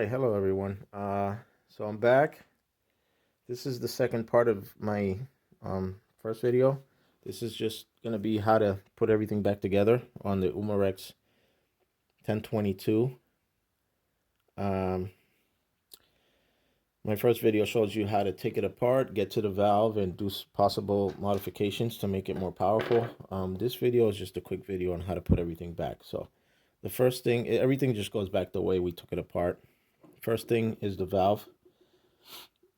Hi, hello everyone. So I'm back. This is the second part of my first video. This is just gonna be how to put everything back together on the Umarex 1022. Um, my first video shows you how to take it apart, get to the valve, and do possible modifications to make it more powerful. This video is just a quick video on how to put everything back. So the first thing, everything just goes back the way we took it apart. First thing is the valve.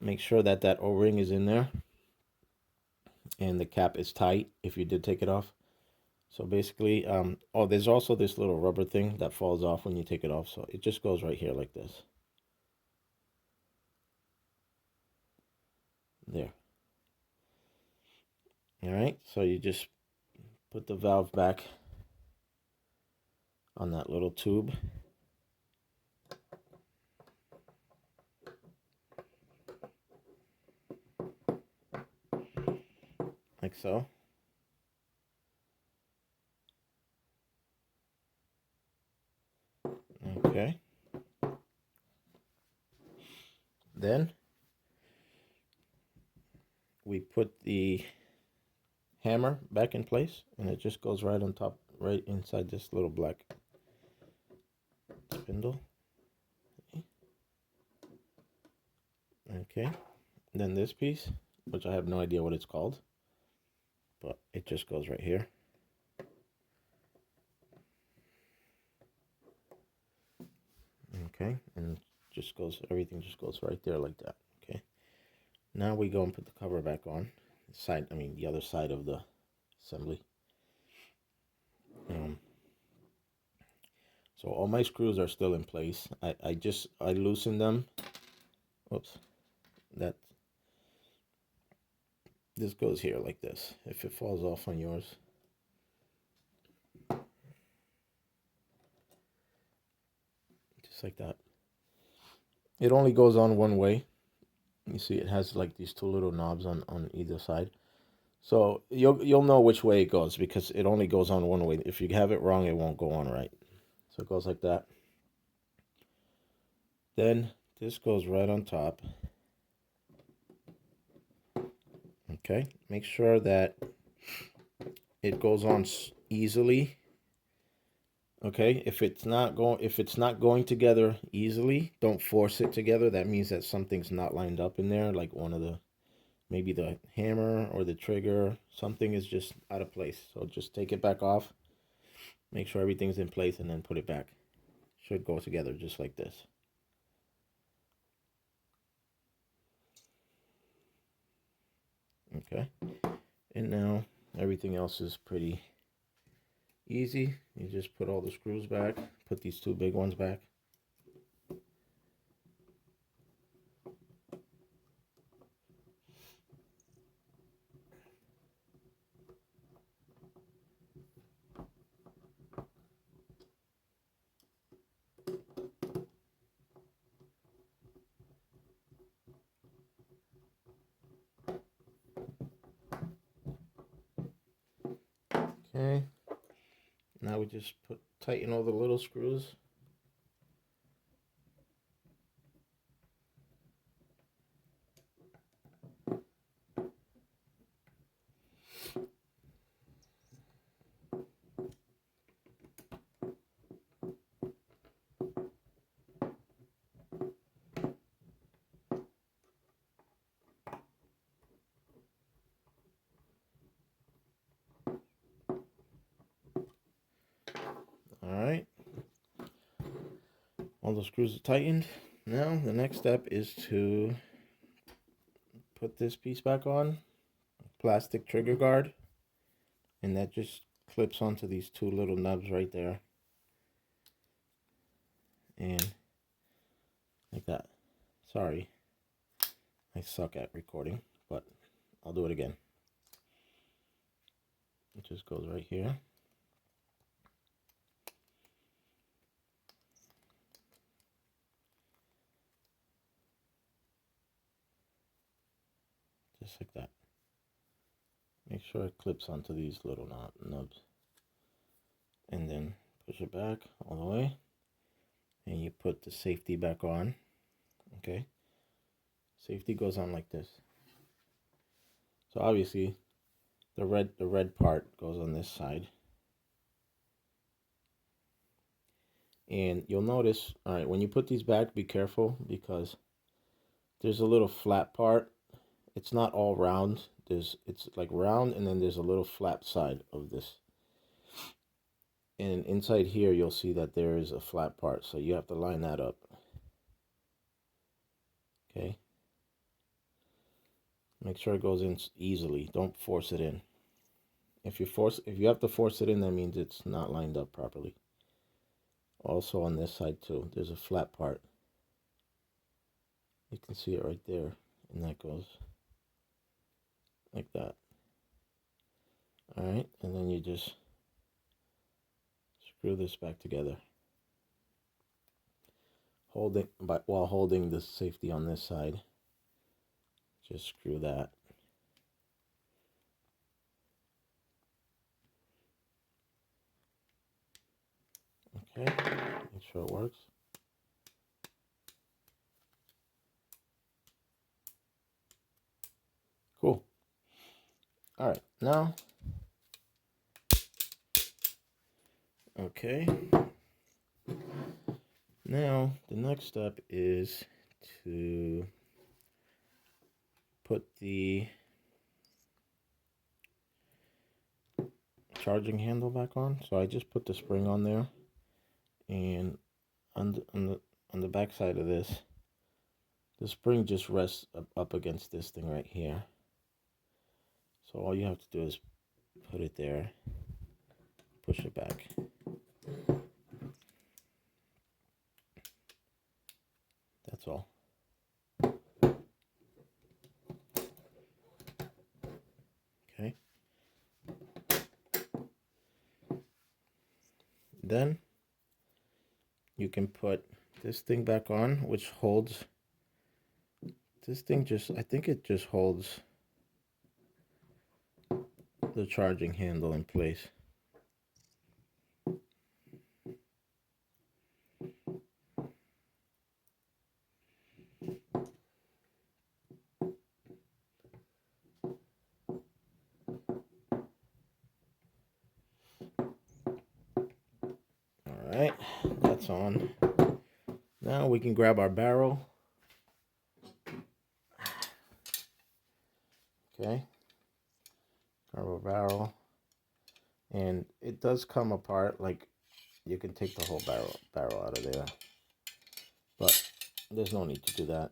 Make sure that that O-ring is in there and the cap is tight if you did take it off. So basically, oh, there's also this little rubber thing that falls off when you take it off. So it just goes right here like this. There. All right, so you just put the valve back on that little tube. Like so. Okay. Then we put the hammer back in place, and it just goes right on top, right inside this little black spindle. Okay. Then this piece, which I have no idea what it's called, but it just goes right here. Okay, and just goes, everything just goes right there like that. Okay, now we go and put the cover back on the other side of the assembly. So all my screws are still in place. I loosened them. Oops, that this goes here like this. If it falls off on yours, just like that. It only goes on one way. You see, it has like these two little knobs on either side. So you'll know which way it goes because it only goes on one way. If you have it wrong, it won't go on right. So it goes like that. Then this goes right on top. Okay, make sure that it goes on easily. Okay, if it's not going together easily, don't force it together. That means that something's not lined up in there, like maybe the hammer or the trigger, something is just out of place. So just take it back off. Make sure everything's in place and then put it back. Should go together just like this. Okay, and now everything else is pretty easy. You just put all the screws back, put these two big ones back. Okay, now we just tighten all the little screws. All right, all the screws are tightened. Now the next step is to put this piece back on, plastic trigger guard, and that just clips onto these two little nubs right there, and like that. Sorry, I suck at recording, but I'll do it again. It just goes right here. Just like that. Make sure it clips onto these little nubs. And then push it back all the way. and you put the safety back on. Okay, safety goes on like this. So obviously the red part goes on this side. And you'll notice, all right, when you put these back, be careful because there's a little flat part. It's not all round. It's like round, and then there's a little flat side of this. And inside here, you'll see that there is a flat part, so you have to line that up. Okay. Make sure it goes in easily. Don't force it in. If you have to force it in, that means it's not lined up properly. Also on this side too, there's a flat part. You can see it right there, and that goes like that. All right, and then you just screw this back together, while holding the safety on this side. Just screw that. Okay, make sure it works. Cool. All right, now, okay. Now, the next step is to put the charging handle back on. So I just put the spring on there, and on the back side of this, the spring just rests up against this thing right here. So all you have to do is put it there, push it back. That's all. Okay. Then you can put this thing back on, which holds this thing. I think it just holds the charging handle in place. All right, that's on. Now we can grab our barrel. Okay, grab a barrel, and it does come apart. Like, you can take the whole barrel out of there, but there's no need to do that.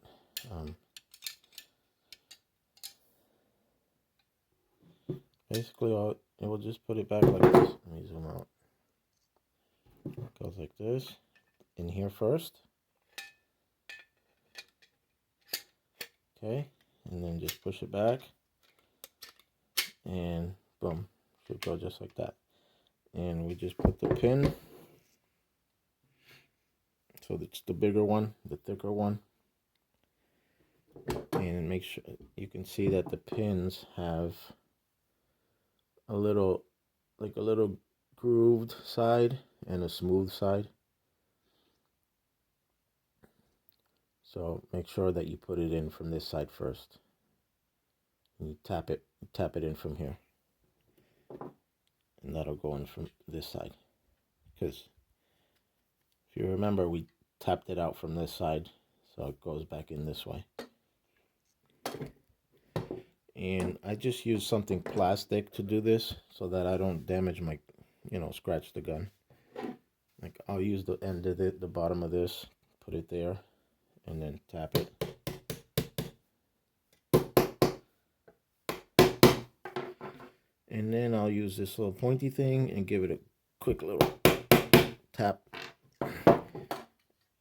Basically, it will just put it back like this. Let me zoom out. It goes like this, in here first. Okay, and then just push it back, and boom, should go just like that. And we just put the pin, so it's the bigger one, the thicker one, and make sure you can see that the pins have a little grooved side and a smooth side. So make sure that you put it in from this side first. And you tap it in from here. And that'll go in from this side. Because if you remember, we tapped it out from this side, so it goes back in this way. And I just use something plastic to do this so that I don't damage my, scratch the gun. Like, I'll use the end of the bottom of this, put it there, and then tap it. And then I'll use this little pointy thing and give it a quick little tap,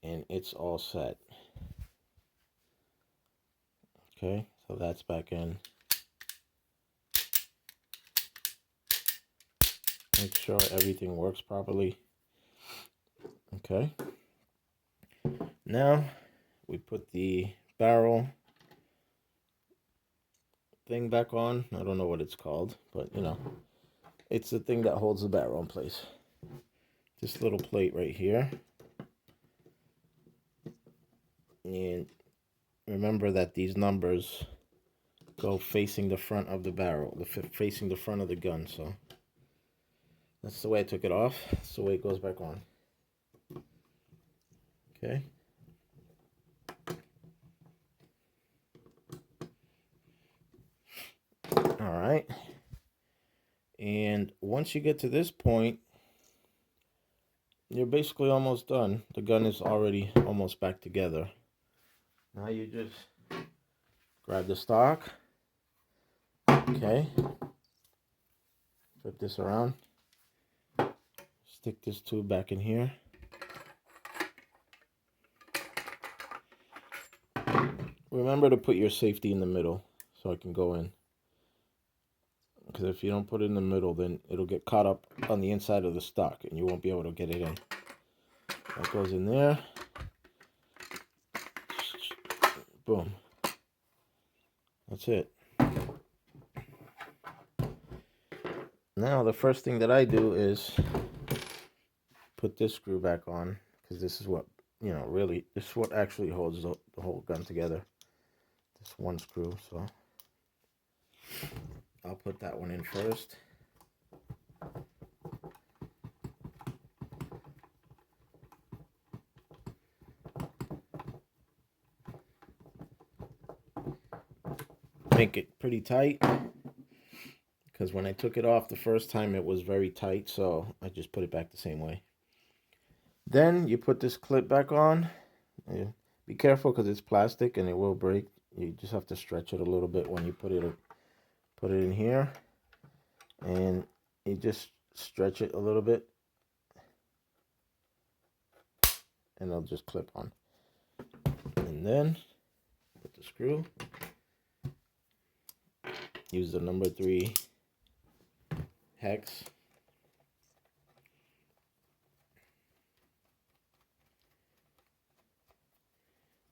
and it's all set. Okay, so that's back in. Make sure everything works properly. Okay, now we put the barrel thing back on. I don't know what it's called, but it's the thing that holds the barrel in place. This little plate right here. And remember that these numbers go facing the front of the barrel, facing the front of the gun. So that's the way I took it off. That's the way it goes back on. Okay. All right. And once you get to this point, you're basically almost done. The gun is already almost back together. Now you just grab the stock. Okay. Flip this around. Stick this tube back in here. Remember to put your safety in the middle so it can go in. Because if you don't put it in the middle, then it'll get caught up on the inside of the stock and you won't be able to get it in. That goes in there. Boom. That's it. Now the first thing that I do is put this screw back on, because this is what, you know, really, this is what actually holds the whole gun together. This one screw, so I'll put that one in first. Make it pretty tight, because when I took it off the first time it was very tight, so I just put it back the same way. Then you put this clip back on. Be careful because it's plastic and it will break. You just have to stretch it a little bit when you put it in here, and you just stretch it a little bit and it'll just clip on. And then put the screw. Use the number 3 hex.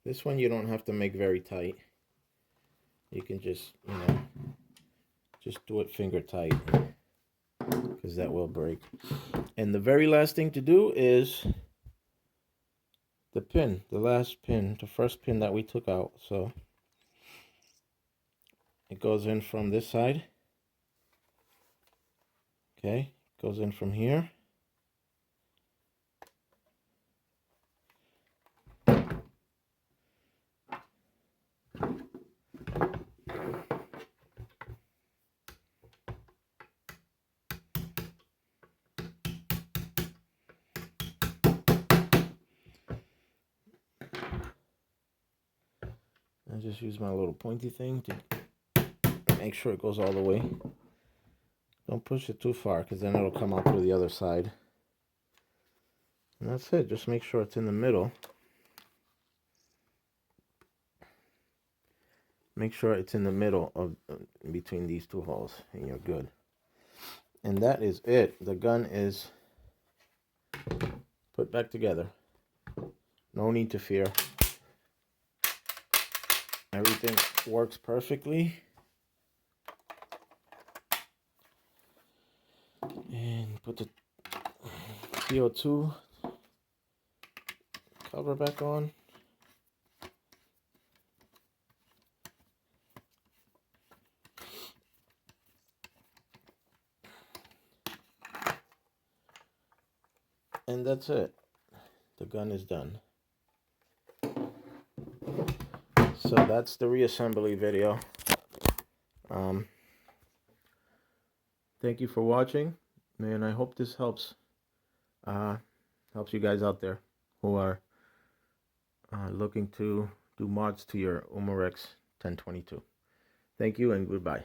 This one you don't have to make very tight. You can just, you know, just do it finger tight, because that will break. And the very last thing to do is the pin, the last pin, the first pin that we took out. So it goes in from this side. Okay, goes in from here. I just use my little pointy thing to make sure it goes all the way. Don't push it too far, because then it'll come out through the other side. And that's it. Just make sure it's in the middle. Make sure it's in the middle of between these two holes, and you're good. And that is it. The gun is put back together. No need to fear. Everything works perfectly. And put the CO2 cover back on. And that's it. The gun is done. So that's the reassembly video. Thank you for watching, and I hope this helps you guys out there who are looking to do mods to your Umarex 1022. Thank you and goodbye.